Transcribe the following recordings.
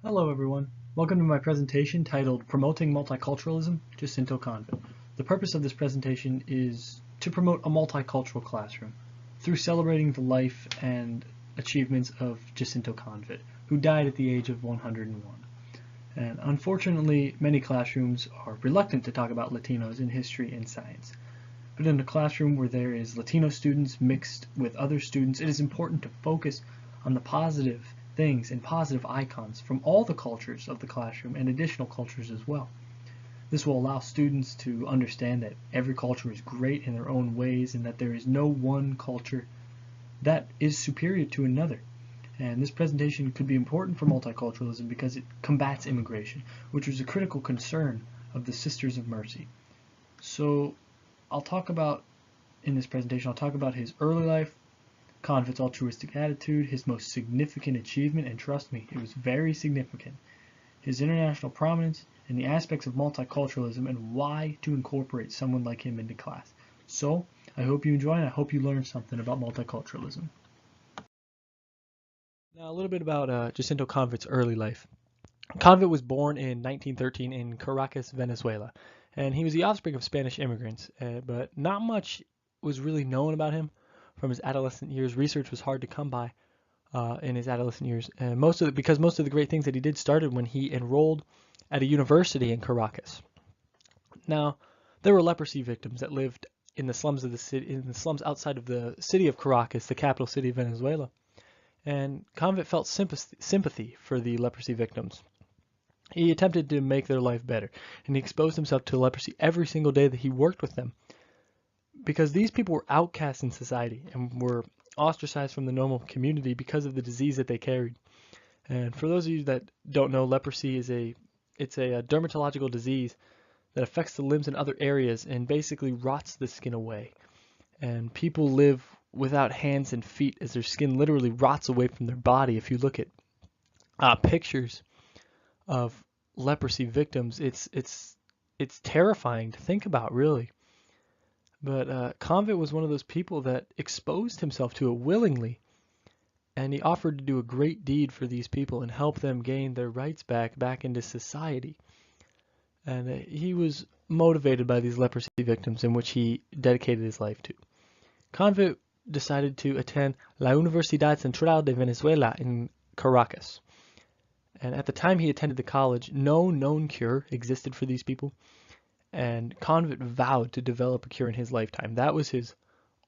Hello everyone. Welcome to my presentation titled Promoting Multiculturalism, Jacinto Convit. The purpose of this presentation is to promote a multicultural classroom through celebrating the life and achievements of Jacinto Convit, who died at the age of 101. And unfortunately, many classrooms are reluctant to talk about Latinos in history and science. But in a classroom where there is Latino students mixed with other students, it is important to focus on the positive things and positive icons from all the cultures of the classroom and additional cultures as well. This will allow students to understand that every culture is great in their own ways and that there is no one culture that is superior to another. And this presentation could be important for multiculturalism because it combats immigration, which was a critical concern of the Sisters of Mercy. So in this presentation, I'll talk about his early life, Convit's altruistic attitude, his most significant achievement, and trust me, it was very significant, his international prominence, and the aspects of multiculturalism and why to incorporate someone like him into class. So, I hope you enjoy and I hope you learned something about multiculturalism. Now, a little bit about Jacinto Convit's early life. Convit was born in 1913 in Caracas, Venezuela, and he was the offspring of Spanish immigrants, but not much was really known about him from his adolescent years. Research was hard to come by in his adolescent years, and because most of the great things that he did started when he enrolled at a university in Caracas. Now, there were leprosy victims that lived in the slums of the city, in the slums outside of the city of Caracas, the capital city of Venezuela, and Convit felt sympathy for the leprosy victims. He attempted to make their life better, and he exposed himself to leprosy every single day that he worked with them, because these people were outcasts in society and were ostracized from the normal community because of the disease that they carried. And for those of you that don't know, leprosy is a dermatological disease that affects the limbs and other areas and basically rots the skin away. And people live without hands and feet as their skin literally rots away from their body. If you look at pictures of leprosy victims, it's terrifying to think about, really. But Convit was one of those people that exposed himself to it willingly, and he offered to do a great deed for these people and help them gain their rights back into society. And he was motivated by these leprosy victims, in which he dedicated his life to. Convit decided to attend La Universidad Central de Venezuela in Caracas. And at the time he attended the college, no known cure existed for these people. And Convit vowed to develop a cure in his lifetime. That was his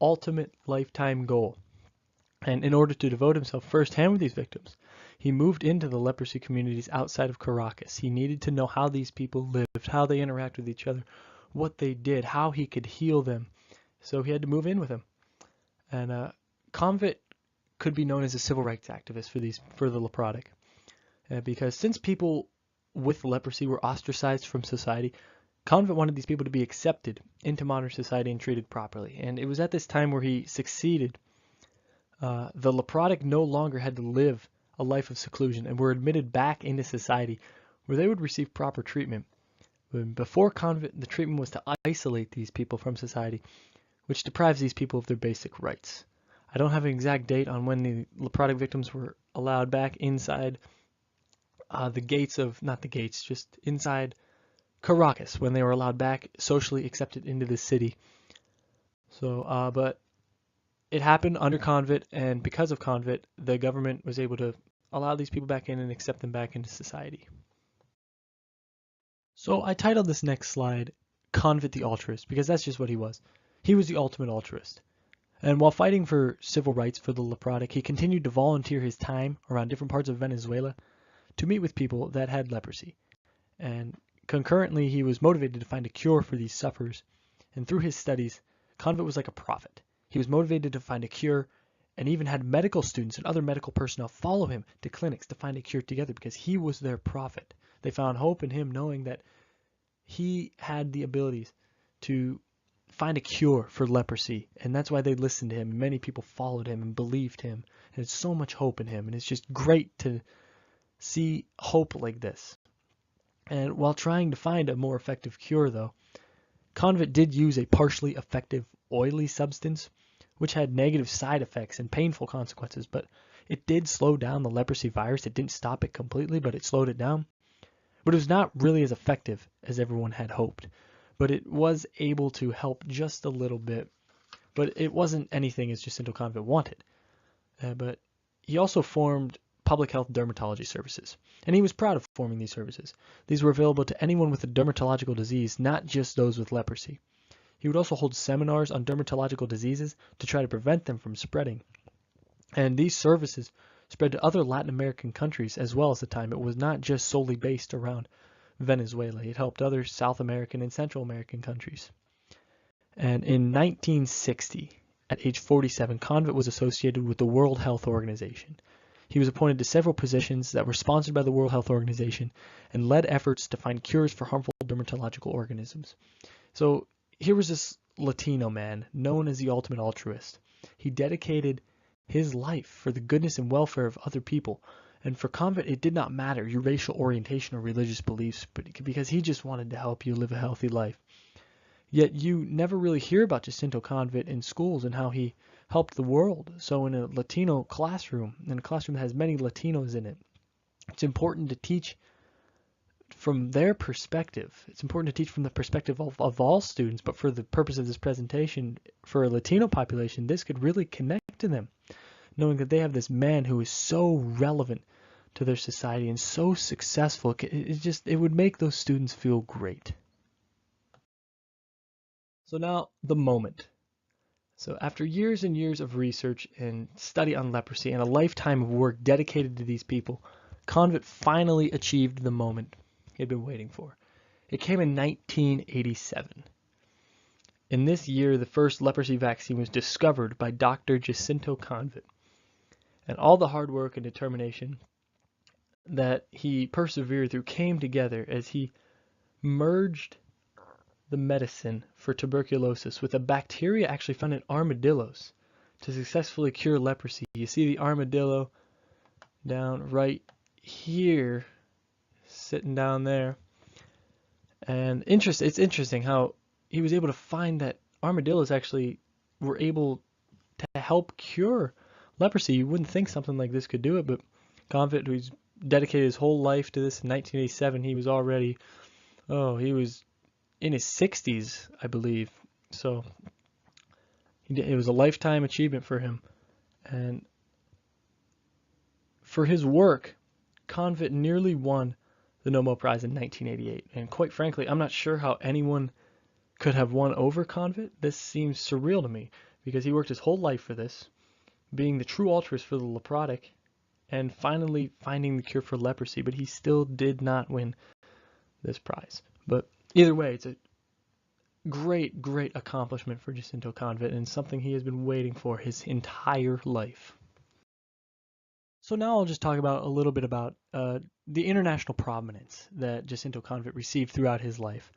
ultimate lifetime goal. And in order to devote himself firsthand with these victims, he moved into the leprosy communities outside of Caracas. He needed to know how these people lived, how they interact with each other, what they did, how he could heal them. So he had to move in with him. And Convit could be known as a civil rights activist for the leprotic. Because since people with leprosy were ostracized from society, Convit wanted these people to be accepted into modern society and treated properly. And it was at this time where he succeeded. The leprotic no longer had to live a life of seclusion and were admitted back into society where they would receive proper treatment. Before Convit, the treatment was to isolate these people from society, which deprives these people of their basic rights. I don't have an exact date on when the leprotic victims were allowed back inside just inside Caracas, when they were allowed back, socially accepted into the city. So, but it happened under Convit, and because of Convit, the government was able to allow these people back in and accept them back into society. So I titled this next slide, Convit the Altruist, because that's just what he was. He was the ultimate altruist. And while fighting for civil rights for the leprotic, he continued to volunteer his time around different parts of Venezuela to meet with people that had leprosy. And concurrently, he was motivated to find a cure for these sufferers. And through his studies, Convit was like a prophet. He was motivated to find a cure and even had medical students and other medical personnel follow him to clinics to find a cure together because he was their prophet. They found hope in him, knowing that he had the abilities to find a cure for leprosy, and that's why they listened to him. Many people followed him and believed him, and there's so much hope in him, and it's just great to see hope like this. And while trying to find a more effective cure, though, Convit did use a partially effective oily substance, which had negative side effects and painful consequences, but it did slow down the leprosy virus. It didn't stop it completely, but it slowed it down. But it was not really as effective as everyone had hoped. But it was able to help just a little bit. But it wasn't anything as Jacinto Convit wanted. But he also formed public health dermatology services. And he was proud of forming these services. These were available to anyone with a dermatological disease, not just those with leprosy. He would also hold seminars on dermatological diseases to try to prevent them from spreading. And these services spread to other Latin American countries as well as the time. It was not just solely based around Venezuela. It helped other South American and Central American countries. And in 1960, at age 47, Convit was associated with the World Health Organization. He was appointed to several positions that were sponsored by the World Health Organization and led efforts to find cures for harmful dermatological organisms. So here was this Latino man known as the ultimate altruist. He dedicated his life for the goodness and welfare of other people. And for Convit, it did not matter your racial orientation or religious beliefs, because he just wanted to help you live a healthy life. Yet you never really hear about Jacinto Convit in schools and how he helped the world. So in a Latino classroom, in a classroom that has many Latinos in it, it's important to teach from their perspective. It's important to teach from the perspective of all students, but for the purpose of this presentation, for a Latino population, this could really connect to them, knowing that they have this man who is so relevant to their society and so successful. It would make those students feel great. So now, the moment. So after years and years of research and study on leprosy and a lifetime of work dedicated to these people, Convit finally achieved the moment he had been waiting for. It came in 1987. In this year, the first leprosy vaccine was discovered by Dr. Jacinto Convit. And all the hard work and determination that he persevered through came together as he merged the medicine for tuberculosis with a bacteria actually found in armadillos to successfully cure leprosy. You see the armadillo down right here, sitting down there. And it's interesting how he was able to find that armadillos actually were able to help cure leprosy. You wouldn't think something like this could do it, but Convit, who's dedicated his whole life to this, in 1987, he was already, he was in his 60s, I believe. So it was a lifetime achievement for him. And for his work, Convit nearly won the Nobel Prize in 1988. And quite frankly, I'm not sure how anyone could have won over Convit. This seems surreal to me because he worked his whole life for this, being the true altruist for the leprotic, and finally finding the cure for leprosy, but he still did not win this prize. But either way, it's a great, great accomplishment for Jacinto Convit and something he has been waiting for his entire life. So now I'll just talk about a little bit about the international prominence that Jacinto Convit received throughout his life.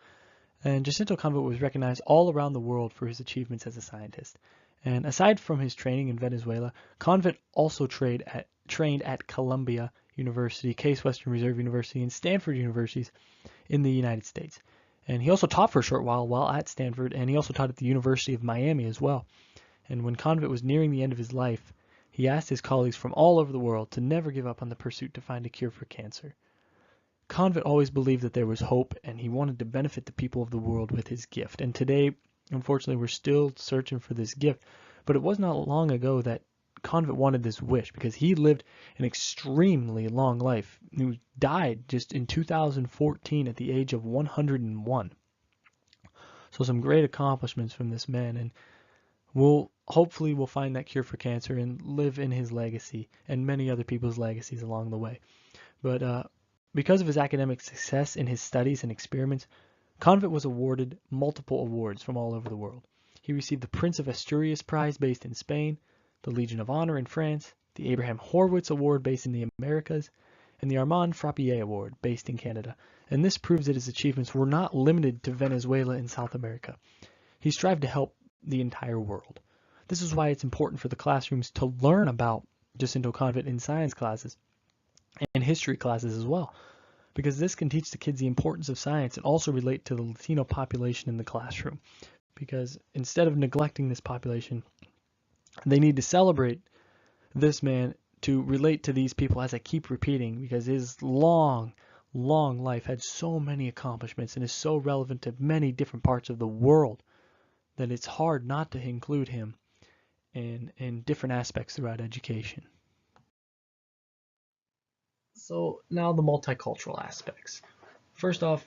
And Jacinto Convit was recognized all around the world for his achievements as a scientist. And aside from his training in Venezuela, Convit also trained at Columbia University, Case Western Reserve University, and Stanford universities in the United States. And he also taught for a short while at Stanford, and he also taught at the University of Miami as well. And when Convit was nearing the end of his life, he asked his colleagues from all over the world to never give up on the pursuit to find a cure for cancer. Convit always believed that there was hope, and he wanted to benefit the people of the world with his gift. And today, unfortunately, we're still searching for this gift. But it was not long ago that Convit wanted this wish because he lived an extremely long life. He died just in 2014 at the age of 101. So some great accomplishments from this man, and hopefully we'll find that cure for cancer and live in his legacy and many other people's legacies along the way. But because of his academic success in his studies and experiments, Convit was awarded multiple awards from all over the world. He received the Prince of Asturias Prize based in Spain, the Legion of Honor in France, the Abraham Horwitz Award based in the Americas, and the Armand Frappier Award based in Canada. And this proves that his achievements were not limited to Venezuela and South America. He strived to help the entire world. This is why it's important for the classrooms to learn about Jacinto Convit in science classes and history classes as well, because this can teach the kids the importance of science and also relate to the Latino population in the classroom. Because instead of neglecting this population, They need to celebrate this man to relate to these people, as I keep repeating, because his long life had so many accomplishments and is so relevant to many different parts of the world that it's hard not to include him in different aspects throughout education. So now the multicultural aspects. First off,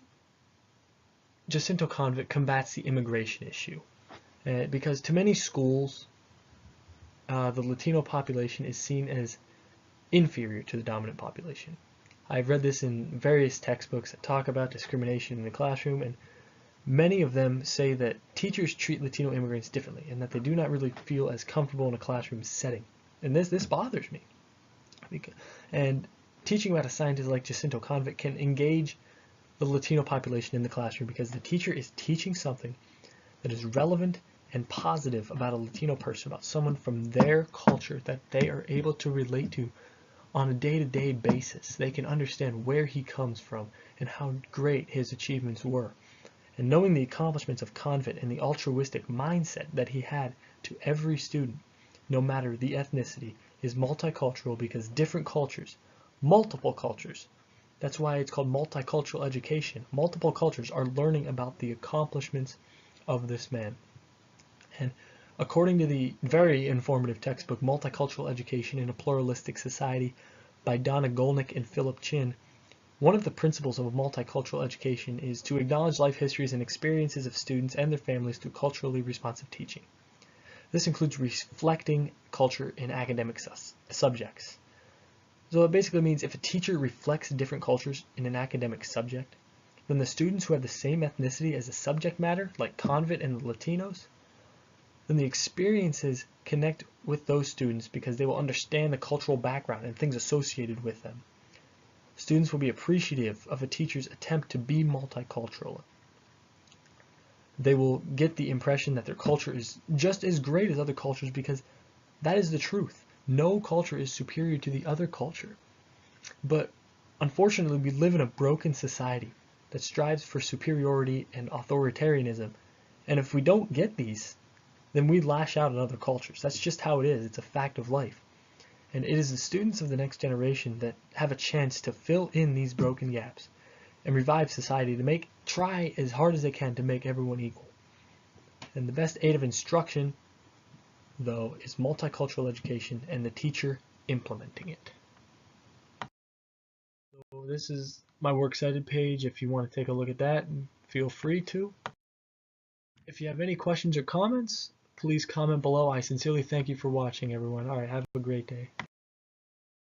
Jacinto Convit combats the immigration issue because to many schools, the Latino population is seen as inferior to the dominant population. I've read this in various textbooks that talk about discrimination in the classroom, and many of them say that teachers treat Latino immigrants differently and that they do not really feel as comfortable in a classroom setting. And this bothers me. And teaching about a scientist like Jacinto Convit can engage the Latino population in the classroom because the teacher is teaching something that is relevant and positive about a Latino person, about someone from their culture that they are able to relate to on a day-to-day basis. They can understand where he comes from and how great his achievements were. And knowing the accomplishments of Convit and the altruistic mindset that he had to every student, no matter the ethnicity, is multicultural because different cultures, multiple cultures, that's why it's called multicultural education. Multiple cultures are learning about the accomplishments of this man. And according to the very informative textbook, Multicultural Education in a Pluralistic Society by Donna Golnick and Philip Chin, one of the principles of a multicultural education is to acknowledge life histories and experiences of students and their families through culturally responsive teaching. This includes reflecting culture in academic subjects. So it basically means if a teacher reflects different cultures in an academic subject, then the students who have the same ethnicity as the subject matter, like Convit and the Latinos, then the experiences connect with those students because they will understand the cultural background and things associated with them. Students will be appreciative of a teacher's attempt to be multicultural. They will get the impression that their culture is just as great as other cultures because that is the truth. No culture is superior to the other culture. But unfortunately, we live in a broken society that strives for superiority and authoritarianism. And if we don't get these, then we lash out at other cultures. That's just how it is. It's a fact of life. And it is the students of the next generation that have a chance to fill in these broken gaps and revive society to try as hard as they can to make everyone equal. And the best aid of instruction, though, is multicultural education and the teacher implementing it. So this is my works cited page. If you want to take a look at that, feel free to. If you have any questions or comments, please comment below. I sincerely thank you for watching, everyone. All right, have a great day.